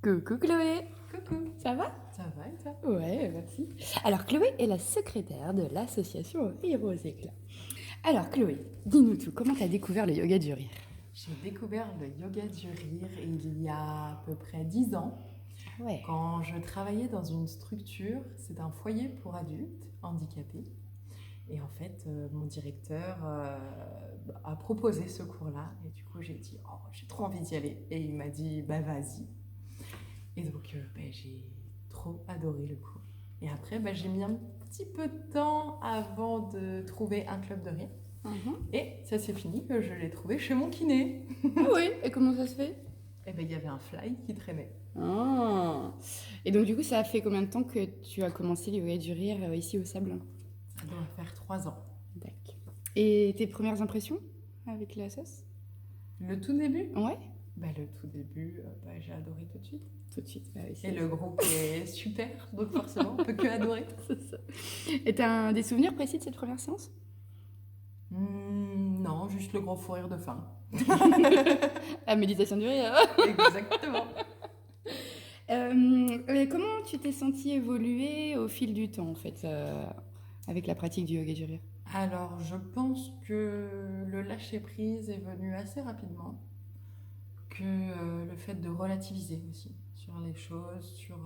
Coucou Chloé, Coucou, ça va? ça va et toi? Ouais, merci. Alors Chloé est la secrétaire de l'association Rire aux éclats. Alors Chloé, dis-nous tout, comment t'as découvert le yoga du rire? J'ai découvert le yoga du rire il y a à peu près 10 ans, Ouais. quand je travaillais dans une structure, c'est un foyer pour adultes handicapés. Et en fait, mon directeur a proposé ce cours-là. Et du coup, j'ai dit, oh, j'ai trop envie d'y aller. Et il m'a dit, bah vas-y. Et donc, j'ai trop adoré le cours. Et après, j'ai mis un petit peu de temps avant de trouver un club de rire. Et ça s'est fini que je l'ai trouvé chez mon kiné. Ah oui, et comment ça se fait? Et il y avait un fly qui traînait. Ah. Et donc du coup, ça a fait combien de temps que tu as commencé le yoga du rire ici au Sable? Ça doit faire 3 ans. D'accord. Et tes premières impressions avec la sauce? Le tout début? Ouais. Le tout début, j'ai adoré tout de suite. Tout de suite. Bah oui, Et le groupe est super, donc forcément, on peut que adorer. C'est ça. Et t'as des souvenirs précis de cette première séance? Non, juste le gros fou rire de fin. La méditation du rire. Exactement. Comment tu t'es sentie évoluer au fil du temps, en fait, avec la pratique du yoga du rire? Alors, je pense que le lâcher-prise est venu assez rapidement, que le fait de relativiser aussi sur les choses, sur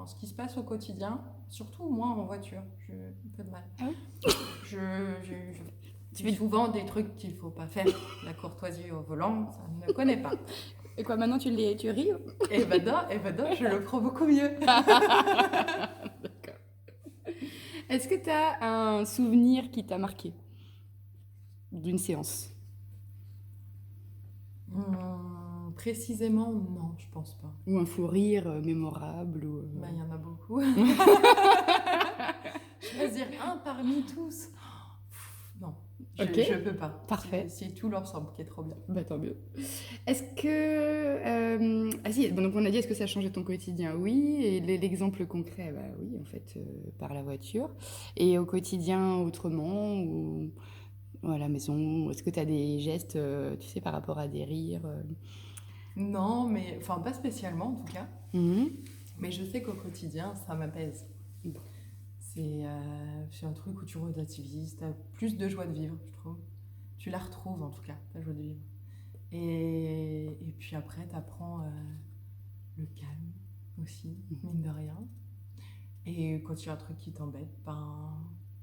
ce qui se passe au quotidien, surtout moi en voiture, j'ai un peu de mal. Ah oui? Tu fais souvent des trucs qu'il ne faut pas faire. La courtoisie au volant, ça ne connaît pas. Et quoi, maintenant tu ris? Et non, je le prends beaucoup mieux. D'accord. Est-ce que tu as un souvenir qui t'a marqué d'une séance? Précisément, non, je pense pas. Ou un fou rire mémorable ou... Il y en a beaucoup. Choisir un parmi tous. Non, je peux pas. Parfait. C'est tout l'ensemble qui est trop bien. Bah tant mieux. Est-ce que... donc on a dit, est-ce que ça a changé ton quotidien? Oui. Et l'exemple concret, bah oui, en fait, par la voiture. Et au quotidien, autrement, ou à la maison, est-ce que tu as des gestes, tu sais, par rapport à des rires Non, mais... Enfin, pas spécialement, en tout cas. Mais je sais qu'au quotidien, ça m'apaise. Bon. C'est un truc où tu relativises, tu as plus de joie de vivre, je trouve. Tu la retrouves, en tout cas, ta joie de vivre. Et puis après, tu apprends le calme aussi, mine de rien. Et quand il y a un truc qui t'embête,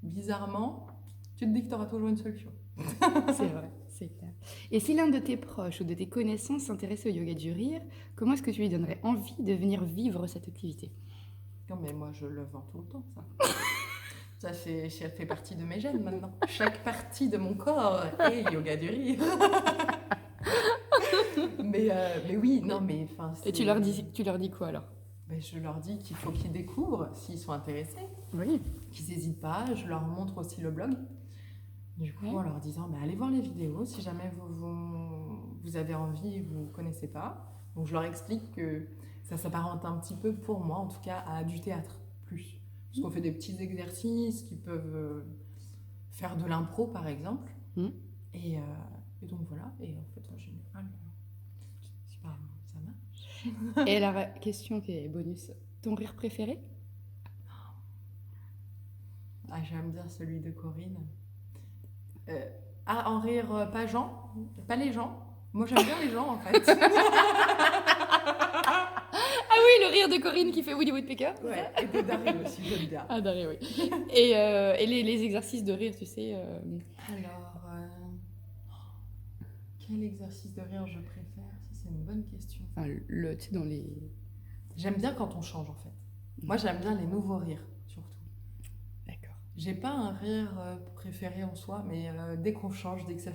bizarrement, tu te dis que tu auras toujours une solution. C'est vrai, c'est clair. Et si l'un de tes proches ou de tes connaissances s'intéressait au yoga du rire, comment est-ce que tu lui donnerais envie de venir vivre cette activité? Non, mais moi, je le vends tout le temps, ça. Ça fait partie de mes gènes maintenant. Chaque partie de mon corps est yoga du rire. mais oui, non, mais enfin. Et tu leur dis quoi alors? Je leur dis qu'il faut qu'ils découvrent s'ils sont intéressés. Oui. Qu'ils n'hésitent pas. Je leur montre aussi le blog. Du coup, en leur disant, allez voir les vidéos si jamais vous avez envie et vous ne connaissez pas. Donc, je leur explique que ça s'apparente un petit peu, pour moi en tout cas, à du théâtre plus. Parce qu'on fait des petits exercices qui peuvent faire de l'impro, par exemple. Et donc voilà. Et en fait, en général, ça marche. Et la question qui est bonus, ton rire préféré? J'aime bien celui de Corinne. En rire, pas les gens. Moi, j'aime bien les gens, en fait. Ah oui, le rire de Corinne qui fait Woody Woodpecker. Ouais, et de Daryl aussi, j'aime bien. Ah, Daryl, oui. Et les exercices de rire, tu sais Alors, quel exercice de rire je préfère? Ça, c'est une bonne question. Enfin, tu sais, dans les... J'aime bien quand on change, en fait. Moi, j'aime bien les nouveaux rires, surtout. D'accord. J'ai pas un rire préféré en soi, mais dès qu'on change, dès que ça...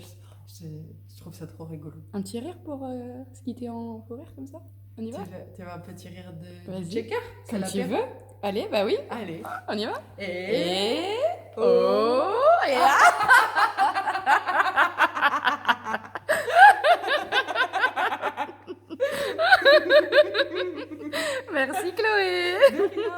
Je trouve ça trop rigolo. Un petit rire pour se quitter en faux rire comme ça? On y va? Tu veux un petit rire de Vas-y. checker? Comme tu veux. Allez, bah oui. Allez. On y va? Et... Oh et ah. Merci Chloé. De rien.